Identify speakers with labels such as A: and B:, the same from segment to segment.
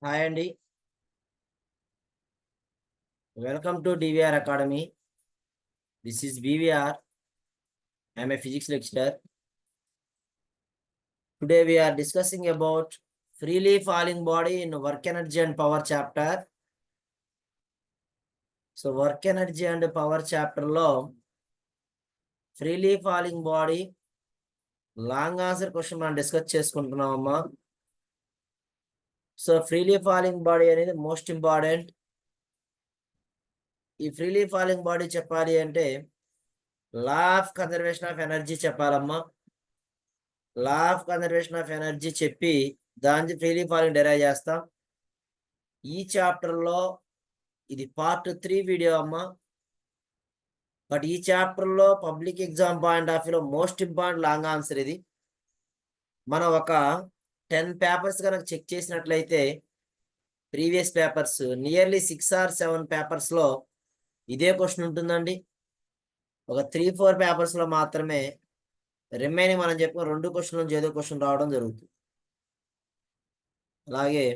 A: Hi అండి. Welcome to DVR Academy. This is BVR. I am a physics lecturer. Today we are discussing about freely falling body in work energy and power chapter. So work energy and power chapter లో freely falling body long answer question మనం discuss చేసుకుంటున్నామమ్మా. So freely falling body అనేది most important. ఈ freely falling body చెప్పాలి అంటే law of conservation of energy చెప్పాలమ్మా. Law of conservation of energy చెప్పి దాని ఫ్రీలీ ఫాలింగ్ డెరైవ్ చేస్తాం. ఈ చాప్టర్లో ఇది పార్ట్ 3 వీడియో అమ్మా. బట్ ఈ చాప్టర్లో పబ్లిక్ ఎగ్జామ్ పాయింట్ ఆఫ్ వ్యూలో మోస్ట్ ఇంపార్టెంట్ లాంగ్ ఆన్సర్ ఇది. మనం ఒక 10 పేపర్స్ కనుక చెక్ చేసినట్లయితే ప్రీవియస్ పేపర్స్ నియర్లీ 6 or 7 పేపర్స్లో ఇదే క్వశ్చన్ ఉంటుందండి. ఒక 3-4 పేపర్స్లో మాత్రమే రిమైనింగ్ మనం చెప్పుకున్న 2 క్వశ్చన్ నుంచి ఏదో క్వశ్చన్ రావడం జరుగుతుంది. అలాగే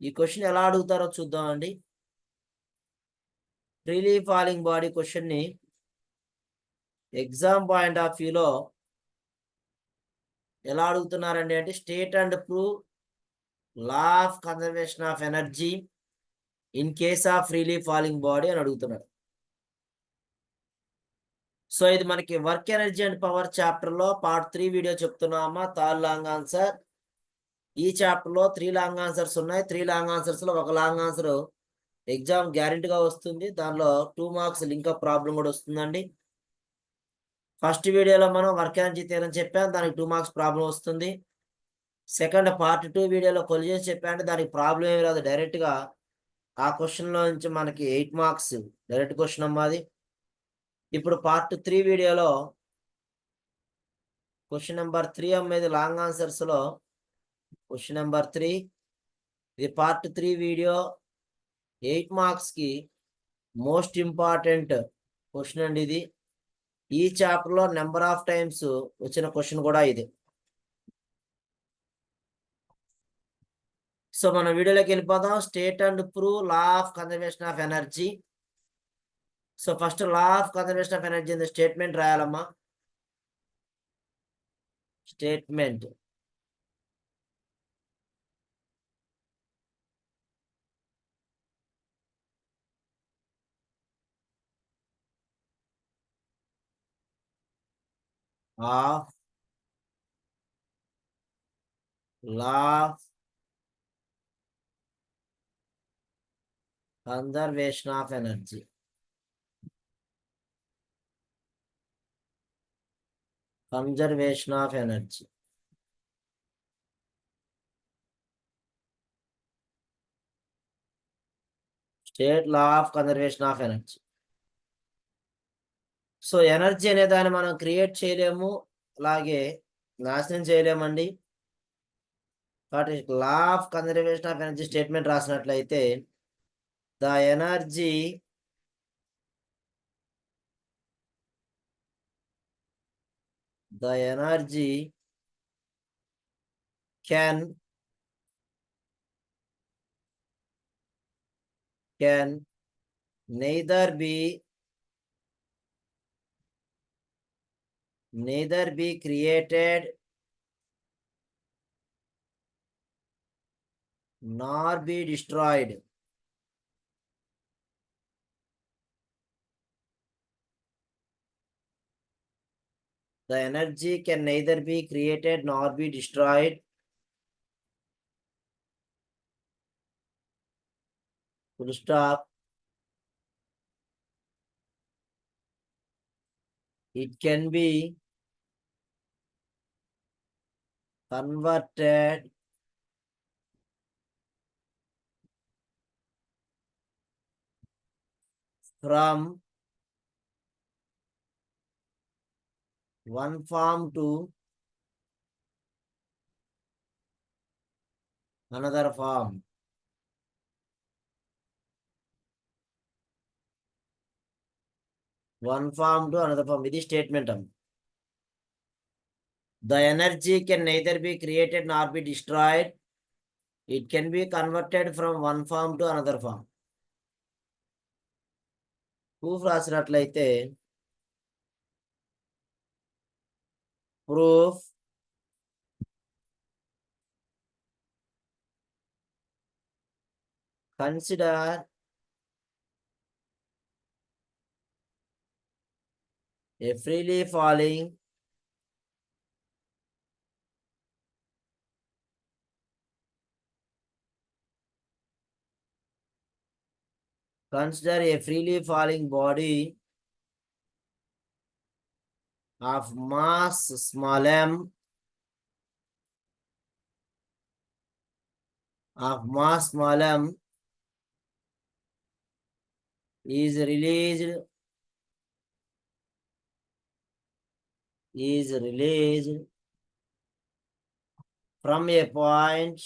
A: ఈ క్వశ్చన్ ఎలా అడుగుతారో చూద్దామండి. ఫ్రీలీ ఫాలింగ్ బాడీ క్వశ్చన్ని ఎగ్జామ్ పాయింట్ ఆఫ్ వ్యూలో ఎలా అడుగుతున్నారండి అంటే state and prove law of conservation of energy in case of freely falling body అని అడుగుతున్నాడు. సో ఇది మనకి వర్క్ ఎనర్జీ అండ్ పవర్ చాప్టర్లో పార్ట్ 3 వీడియో చెప్తున్నామా. Third long answer. ఈ చాప్టర్లో 3 లాంగ్ ఆన్సర్స్ ఉన్నాయి. 3 లాంగ్ ఆన్సర్స్లో ఒక లాంగ్ ఆన్సర్ ఎగ్జామ్ గ్యారెంటీగా వస్తుంది. దానిలో 2 మార్క్స్ లింకప్ ప్రాబ్లం కూడా వస్తుందండి. ఫస్ట్ వీడియోలో మనం వర్క్ ఎనర్జీ థియరం చెప్పాం, దానికి 2 మార్క్స్ ప్రాబ్లం వస్తుంది. సెకండ్ పార్ట్ 2 వీడియోలో కొలిజన్స్ చెప్పామంటే దానికి ప్రాబ్లం ఏమి రాదు, డైరెక్ట్గా ఆ క్వశ్చన్లో నుంచి మనకి 8 మార్క్స్ డైరెక్ట్ క్వశ్చన్ అమ్మాది. ఇప్పుడు పార్ట్ 3 వీడియోలో క్వశ్చన్ నెంబర్ 3 అమ్మేది లాంగ్ ఆన్సర్స్లో క్వశ్చన్ నెంబర్ 3. ఇది పార్ట్ 3 వీడియో 8 మార్క్స్కి మోస్ట్ ఇంపార్టెంట్ క్వశ్చన్ అండి ఇది. ఈ చాప్టర్లో నెంబర్ ఆఫ్ టైమ్స్ వచ్చిన క్వశ్చన్ కూడా ఇది. సో మన వీడియోలోకి వెళ్ళిపోదాం. State and prove law of conservation of energy. So first law of conservation of energy statement రాయాలమ్మా. Statement of law of conservation of energy. Conservation of energy. State law of conservation of energy. So energy అనే దాన్ని మనం create చేయలేము, అలాగే నాశనం చేయలేమండి. కాబట్టి law of conservation of energy statement రాసినట్లయితే the energy can neither be created nor be destroyed. The energy can neither be created nor be destroyed. Full stop. It can be converted from one form to another form. One form to another form. This statement. The energy can neither be created nor be destroyed. It can be converted from one form to another form. Proof రాసినట్లయితే proof consider a freely falling body of mass small m is released from a point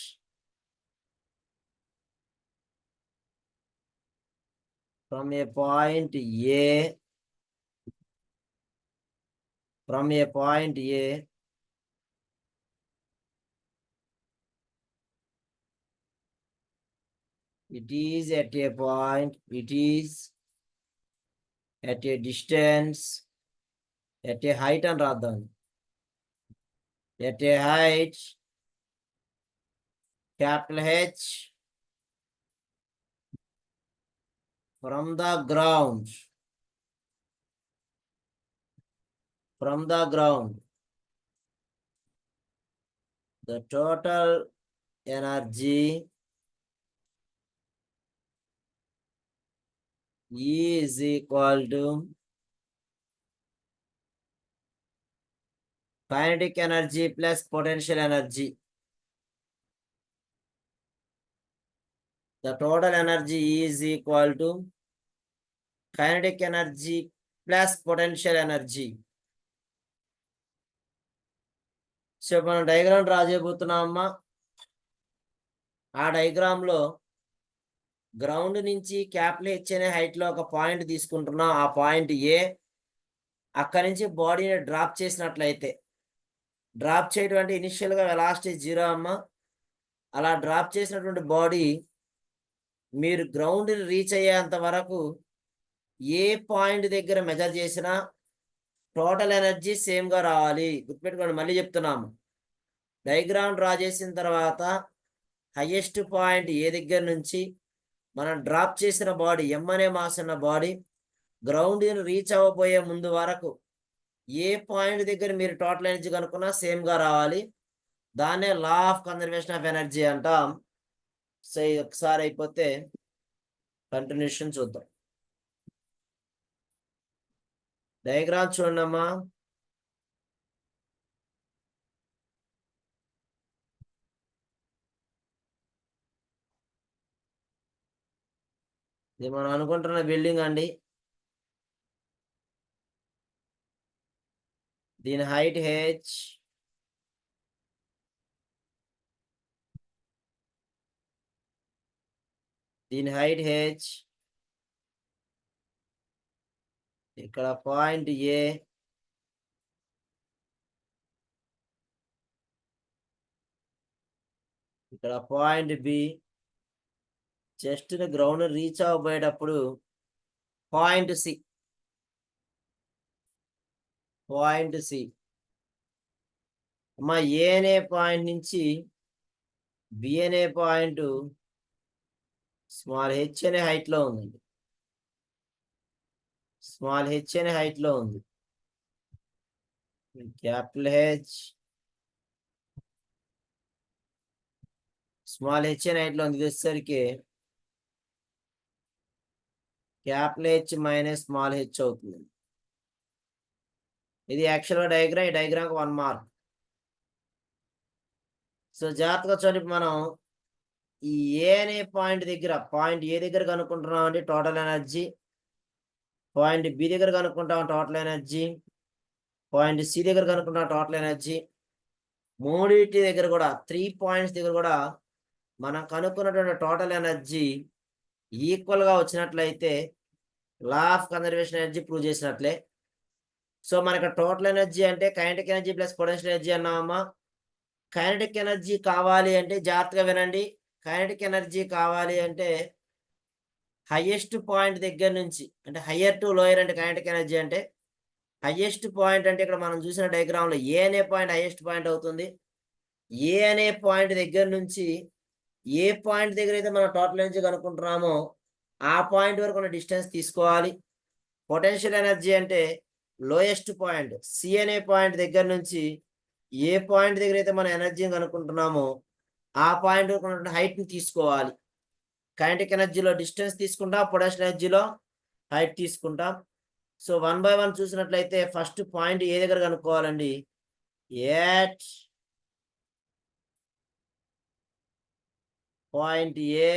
A: A. It is at a point, it is at a distance, at a height and rather, at a height, capital H, from the ground, the total energy is equal to kinetic energy plus potential energy. The total energy is equal to kinetic energy plus potential energy. So మనం diagram draw చేయబోతున్నామమ్మా. ఆ diagram లో ground నుంచి capital H అనే height లో ఒక point తీసుకుంటున్నాం. ఆ point ఏ. అక్కడి నుంచి బాడీని డ్రాప్ చేసినట్లయితే, డ్రాప్ చేయడం అంటే ఇనిషియల్ గా వెలాసిటీ 0 అమ్మా. అలా డ్రాప్ చేసినటువంటి బాడీ మీరు గ్రౌండ్ రీచ్ అయ్యేంత వరకు ఏ పాయింట్ దగ్గర మెజర్ చేసినా టోటల్ ఎనర్జీ సేమ్ గా రావాలి. గుర్తుపెట్టుకోండి, మళ్ళీ చెప్తున్నాము. డయాగ్రామ్ డ్రా చేసిన తర్వాత హైయెస్ట్ పాయింట్ ఏ దగ్గర నుంచి మనం డ్రాప్ చేసిన బాడీ ఎం అనే మాస్ ఉన్న బాడీ గ్రౌండ్ రీచ్ అవ్వబోయే ముందు వరకు ఏ పాయింట్ దగ్గర మీరు టోటల్ ఎనర్జీ కనుక్కున్నా సేమ్ గా రావాలి. దాన్నే లా ఆఫ్ కన్జర్వేషన్ ఆఫ్ ఎనర్జీ అంటాం. సో ఒకసారి అయిపోతే కంటిన్యూషన్ చూద్దాం. డయాగ్రామ్ చూడండి అమ్మా. ఇది మనం అనుకుంటున్న బిల్డింగ్ అండి. దీని హైట్ హెచ్, ఇక్కడ పాయింట్ ఏ, ఇక్కడ point B. Just ground reach అవ్వబోయేటప్పుడు పాయింట్ సి, అమ్మా ఏ అనే పాయింట్ నుంచి బి అనే పాయింట్ స్మాల్ హెచ్ అనే హైట్ లో ఉందండి. క్యాపిటల్ హెచ్ స్మాల్ హెచ్ అనే హైట్ లో ఉంది. ఇది వచ్చేసరికి capital H minus small h అవుతుంది. ఇది యాక్చువల్గా డయాగ్రామ్. ఈ డయాగ్రామ్ 1 మార్క్. సో జాగ్రత్తగా చూడండి, మనం ఈ ఏ అనే పాయింట్ ఏ దగ్గర కనుక్కుంటున్నాం అంటే టోటల్ ఎనర్జీ, పాయింట్ బి దగ్గర కనుక్కుంటాం టోటల్ ఎనర్జీ, పాయింట్ సి దగ్గర కనుక్కుంటాం టోటల్ ఎనర్జీ. మూడింటి దగ్గర కూడా 3 పాయింట్స్ దగ్గర కూడా మనం కనుక్కున్నటువంటి టోటల్ ఎనర్జీ ఈక్వల్ గా వచ్చినట్లయితే law of conservation energy prove చేసినట్లే. సో మనకి టోటల్ ఎనర్జీ అంటే kinetic energy plus potential energy అన్నామమ్మా. కైనెటిక్ ఎనర్జీ కావాలి అంటే జాగ్రత్తగా వినండి. కైనెటిక్ ఎనర్జీ కావాలి అంటే హైయెస్ట్ పాయింట్ దగ్గర నుంచి, అంటే హయ్యర్ టు లోయర్ అంటే కైనెటిక్ ఎనర్జీ అంటే హైయెస్ట్ పాయింట్ అంటే ఇక్కడ మనం చూసిన డయాగ్రామ్లో ఏ అనే పాయింట్ హైయెస్ట్ పాయింట్ అవుతుంది. ఏ అనే పాయింట్ దగ్గర నుంచి ఏ పాయింట్ దగ్గర అయితే మనం టోటల్ ఎనర్జీ కనుక్కుంటున్నామో ఆ పాయింట్ వరకు ఉన్న డిస్టెన్స్ తీసుకోవాలి. పొటెన్షియల్ ఎనర్జీ అంటే లోయెస్ట్ పాయింట్ సి అనే పాయింట్ దగ్గర నుంచి ఏ పాయింట్ దగ్గర అయితే మనం ఎనర్జీని కనుక్కుంటున్నామో ఆ పాయింట్ వరకు ఉన్న హైట్ని తీసుకోవాలి. కైనెటిక్ ఎనర్జీలో డిస్టెన్స్ తీసుకుంటాం, పొటెన్షియల్ ఎనర్జీలో హైట్ తీసుకుంటాం. సో 1 by 1 చూసినట్లయితే ఫస్ట్ పాయింట్ ఏ దగ్గర కనుక్కోవాలండి. At point A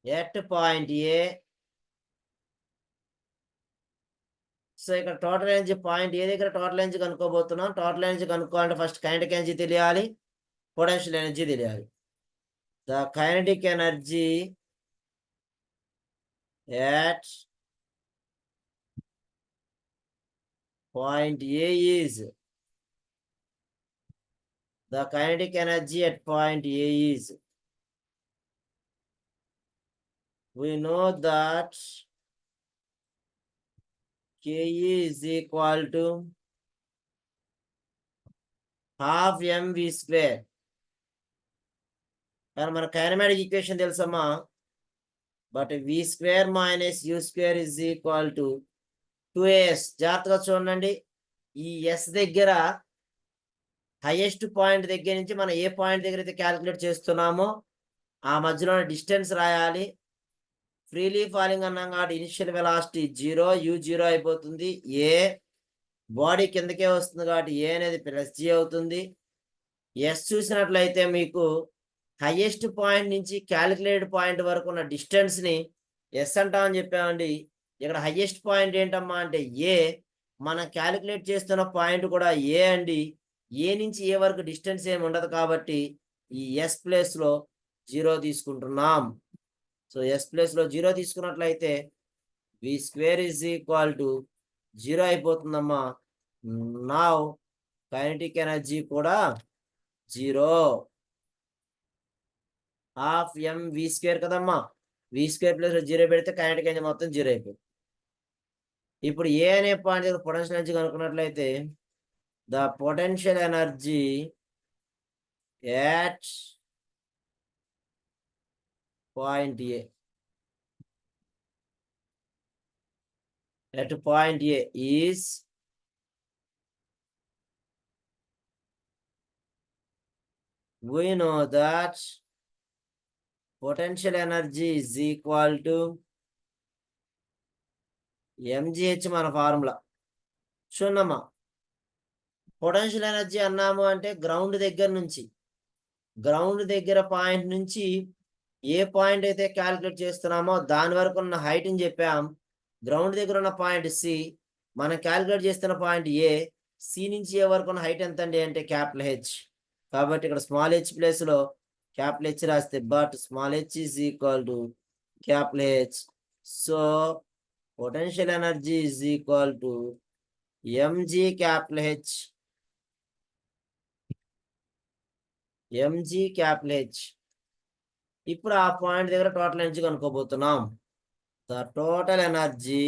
A: at point A. So ఇక్కడ టోటల్ ఎనర్జీ పాయింట్ ఏ దగ్గర టోటల్ ఎనర్జీ కనుక్కోబోతున్నాం. టోటల్ ఎనర్జీ కనుక్కోవాలంటే ఫస్ట్ కైనెటిక్ ఎనర్జీ తెలియాలి, పొటెన్షియల్ ఎనర్జీ తెలియాలి. The kinetic energy at point A is the kinetic energy at point A is, we know that K is equal to half mv square. కానీ మన kinematic equation తెలుసమ్మా, but v square minus u square is equal to 2s. జాగ్రత్తగా చూడండి, ఈ yes దగ్గర highest point దగ్గర నుంచి మనం ఏ పాయింట్ దగ్గర అయితే క్యాలిక్యులేట్ చేస్తున్నామో ఆ మధ్యలో డిస్టెన్స్ రాయాలి. ఫ్రీలీ ఫాలింగ్ అన్నాం కాబట్టి ఇనిషియల్ వెలాసిటీ 0, u 0 అయిపోతుంది. ఏ బాడీ కిందకే వస్తుంది కాబట్టి ఏ అనేది +g అవుతుంది. ఎస్ చూసినట్లయితే మీకు హైయెస్ట్ పాయింట్ నుంచి క్యాలిక్యులేటెడ్ పాయింట్ వరకు ఉన్న డిస్టెన్స్ని ఎస్ అంటామని చెప్పామండి. ఇక్కడ హైయెస్ట్ పాయింట్ ఏంటమ్మా అంటే ఏ. మనం క్యాలిక్యులేట్ చేస్తున్న పాయింట్ కూడా ఏ అండి. ఏ నుంచి ఏ వరకు డిస్టెన్స్ ఏమి ఉండదు కాబట్టి ఈ ఎస్ ప్లేస్లో 0 తీసుకుంటున్నాం. సో ఎస్ ప్లేస్లో 0 తీసుకున్నట్లయితే v square is equal to 0 అయిపోతుందమ్మా. నౌ కైనెటిక్ ఎనర్జీ కూడా 0. హాఫ్ ఎం వి స్క్వేర్ కదమ్మా, వి స్క్వేర్ ప్లస్ 0 పెడితే కైనెటిక్ ఎనర్జీ మొత్తం 0 అయిపోయింది. ఇప్పుడు ఏ అనే పాయింట్ దగ్గర పొటెన్షియల్ ఎనర్జీ కనుక్కున్నట్లయితే the potential energy at point A, at point A is we know that potential energy is equal to mgh. మన formula చూడమ్మా, పొటెన్షియల్ ఎనర్జీ అన్నాము అంటే గ్రౌండ్ దగ్గర పాయింట్ నుంచి ఏ పాయింట్ అయితే క్యాలిక్యులేట్ చేస్తున్నామో దాని వరకు ఉన్న హైట్ని చెప్పాం. గ్రౌండ్ దగ్గర ఉన్న పాయింట్ సి, మనం క్యాలిక్యులేట్ చేస్తున్న పాయింట్ ఏ. సి నుంచి ఏ వరకు ఉన్న హైట్ ఎంత అండి అంటే H. కాబట్టి ఇక్కడ స్మాల్ h ప్లేస్లో H రాస్తే but small h is equal to H. So potential energy is equal to mg H. ఇప్పుడు ఆ పాయింట్ దగ్గర టోటల్ ఎనర్జీ కనుక్కోబోతున్నాం. The total energy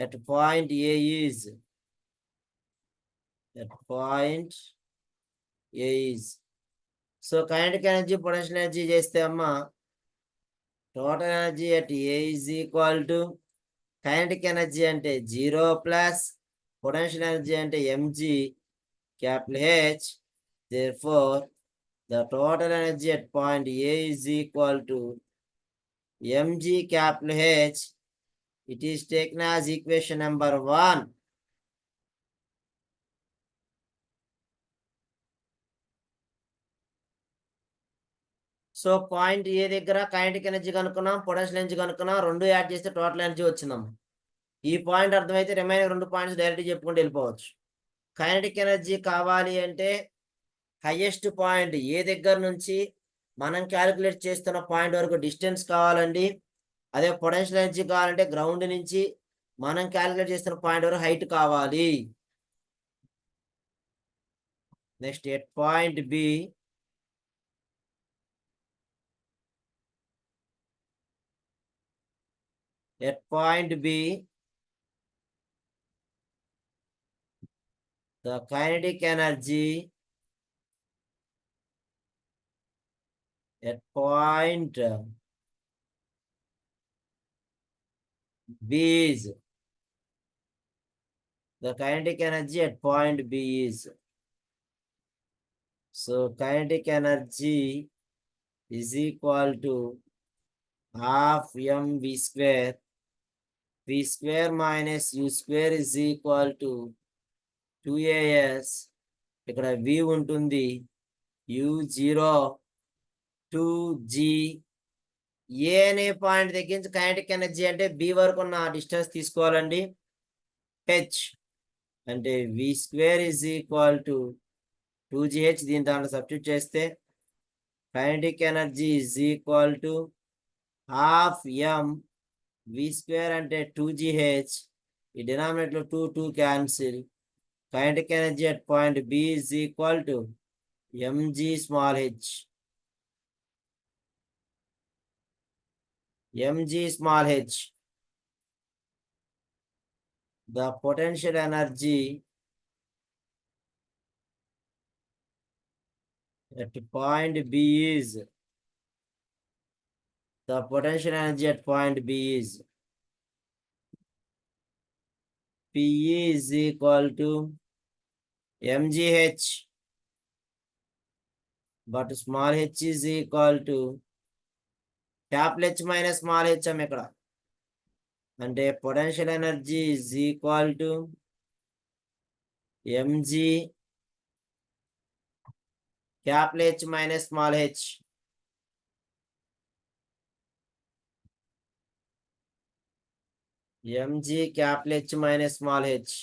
A: at point A is so kinetic energy potential energy చేస్తే అమ్మా total energy at A is equal to kinetic energy అంటే 0 plus potential energy అంటే mg H. therefore the total energy at point A is equal to mg H. it is taken as equation number 1. So point A దగ్గర kinetic energy కనుక్కున్నాం, potential energy కనుక్కున్నాం, రెండు add చేస్తే total energy వచ్చిందమ్మా. ఈ point అర్థమైతే remaining 2 points direct చెప్పుకుంటూ వెళ్ళిపోవచ్చు. కైనెటిక్ ఎనర్జీ కావాలి అంటే హైయెస్ట్ పాయింట్ ఏ దగ్గర నుంచి మనం క్యాలిక్యులేట్ చేస్తున్న పాయింట్ వరకు డిస్టెన్స్ కావాలండి. అదే పొటెన్షియల్ ఎనర్జీ కావాలంటే గ్రౌండ్ నుంచి మనం క్యాలిక్యులేట్ చేస్తున్న పాయింట్ వరకు హైట్ కావాలి. Next at point B the kinetic energy at point B is the kinetic energy at point B is, so kinetic energy is equal to half mv square, v square minus u square is equal to 2as. ఇక్కడ v ఉంటుంది, u0 2g. ఏ అనే point దగ్గర నుంచి kinetic energy అంటే B వరకు ఉన్న distance తీసుకోవాలండి. H అంటే v square is equal to 2gh. దీని దాంట్లో సబ్స్టిట్యూట్ చేస్తే kinetic energy is equal to half m v square అంటే 2gh. ఈ డినామినేట్లో 2 cancel. Kinetic energy at point B is equal to mg small h. mg small h. The potential energy at point B is, the potential energy at point B is PE is equal to mgh, but small h is equal to capital H minus small h. ఇక్కడ అంటే potential energy is equal to mg capital H minus small h. mg capital H minus small h.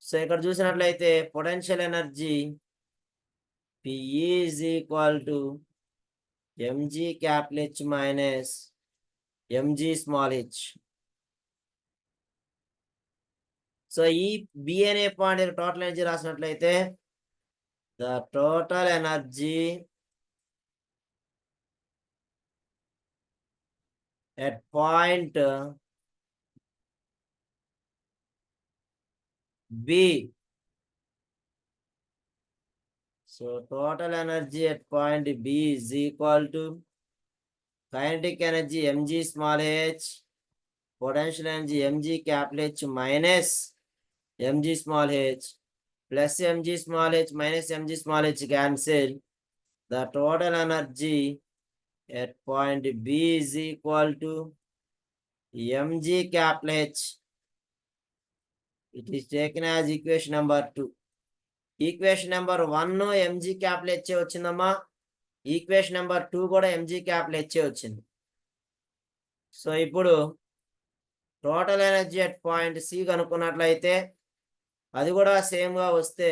A: So ఇక్కడ చూసినట్లయితే potential energy PE is equal to mg capital H minus mg small h. So ఈ B అనే point total energy రాసినట్లయితే the total energy at point B. So total energy at point B is equal to kinetic energy mg small h, potential energy mg capital H minus mg small h, plus mg small h minus mg small h cancel. The total energy at point B is equal to mg capital H. It is taken as equation number 2. Equation number 1 mg capital H వచ్చిందమ్మా. Equation number 2 కూడా mg capital H వచ్చింది. So ఇప్పుడు total energy at point C కనుక్కున్నట్లయితే అది కూడా సేమ్గా వస్తే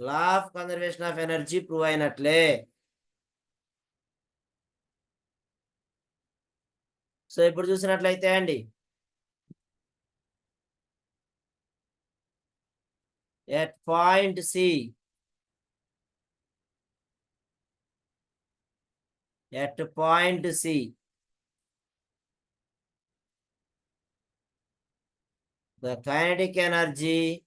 A: law of conservation of energy prove అయినట్లే. సో ఇప్పుడు చూసినట్లయితే అండి, at point C, at point C the kinetic energy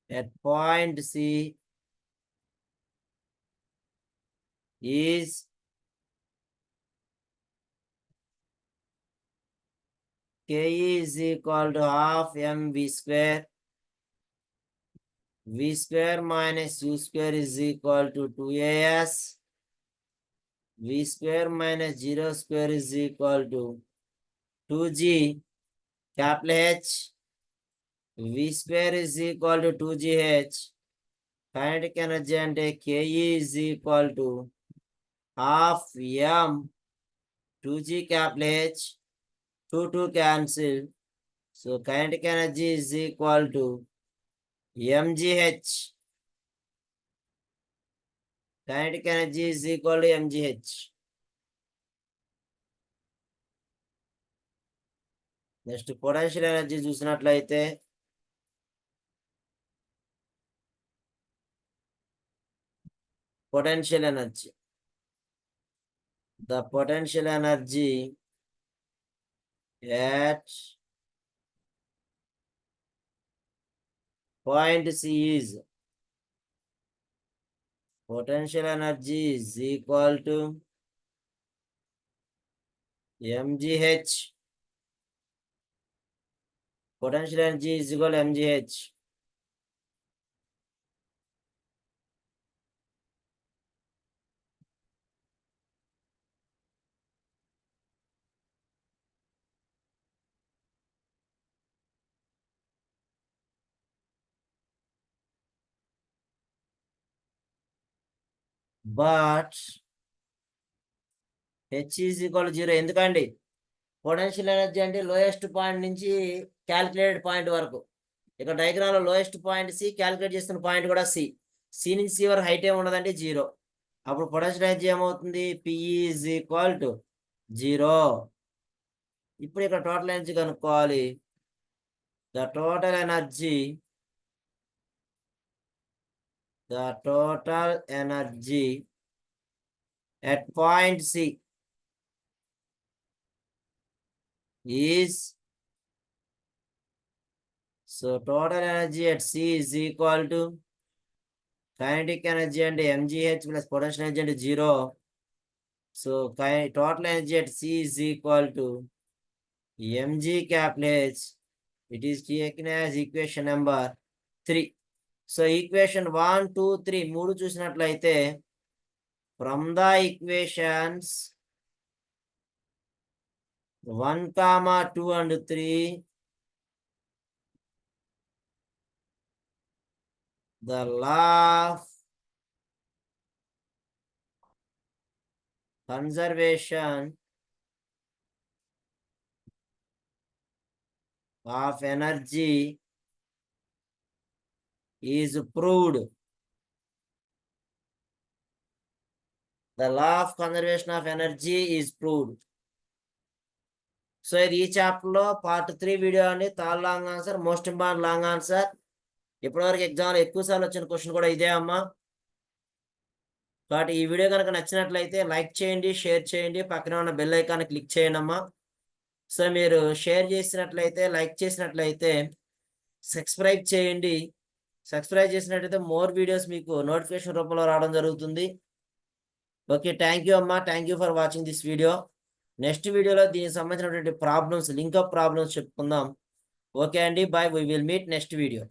A: at point C is Ke is equal to half mv square, v square minus u square is equal to 2as, v square minus 0 square is equal to 2g capital H, v square is equal to 2gh. kinetic energy అంటే Ke is equal to half m 2g capital H, 2 cancel. So kinetic energy is equal to mgh kinetic energy is equal to mgh. Next potential energy చూసినట్లయితే potential energy, the potential energy at point C is potential energy is equal to mgh. Potential energy is equal to mgh. But h is equal to 0. ఎందుకండి potential energy అంటే lowest point నుంచి calculated point వరకు. ఇక్కడ డయాగ్రామ్లో lowest point C, calculate చేస్తున్న point కూడా C. C నుంచి C వరకు height ఏమి ఉండదంటే 0. అప్పుడు పొటెన్షియల్ ఎనర్జీ ఏమవుతుంది? PE is equal to 0. ఇప్పుడు ఇక్కడ టోటల్ ఎనర్జీ కనుక్కోవాలి. The total energy at point C is, so total energy at C is equal to kinetic energy and mgh plus potential energy and 0. So total energy at C is equal to mg capital H. It is taken as equation number 3. So equation 1, 2, 3 మూడు చూసినట్లయితే from the equations 1, 2 and 3, the law of conservation of energy is proved. The law of conservation of energy is proved. So ఇది ఈ చాప్టర్లో part 3 video అండి. Third long answer, most important long answer. ఇప్పటివరకు ఎగ్జామ్లో ఎక్కువ సార్లు వచ్చిన క్వశ్చన్ కూడా ఇదే అమ్మా. కాబట్టి ఈ వీడియో కనుక నచ్చినట్లయితే లైక్ చేయండి, షేర్ చేయండి, పక్కనే ఉన్న బెల్ ఐకాన్ క్లిక్ చేయండి అమ్మా. సో మీరు షేర్ చేసినట్లయితే, లైక్ చేసినట్లయితే సబ్స్క్రైబ్ చేయండి. సబ్స్క్రైబ్ చేసినట్లయితే మోర్ వీడియోస్ మీకు నోటిఫికేషన్ రూపంలో రావడం జరుగుతుంది. ఓకే, థ్యాంక్ యూ అమ్మా. Thank you for watching this video. Next వీడియోలో దీనికి సంబంధించినటువంటి ప్రాబ్లమ్స్, లింకప్ ప్రాబ్లమ్స్ చెప్పుకుందాం. ఓకే అండి, bye. We will meet next video.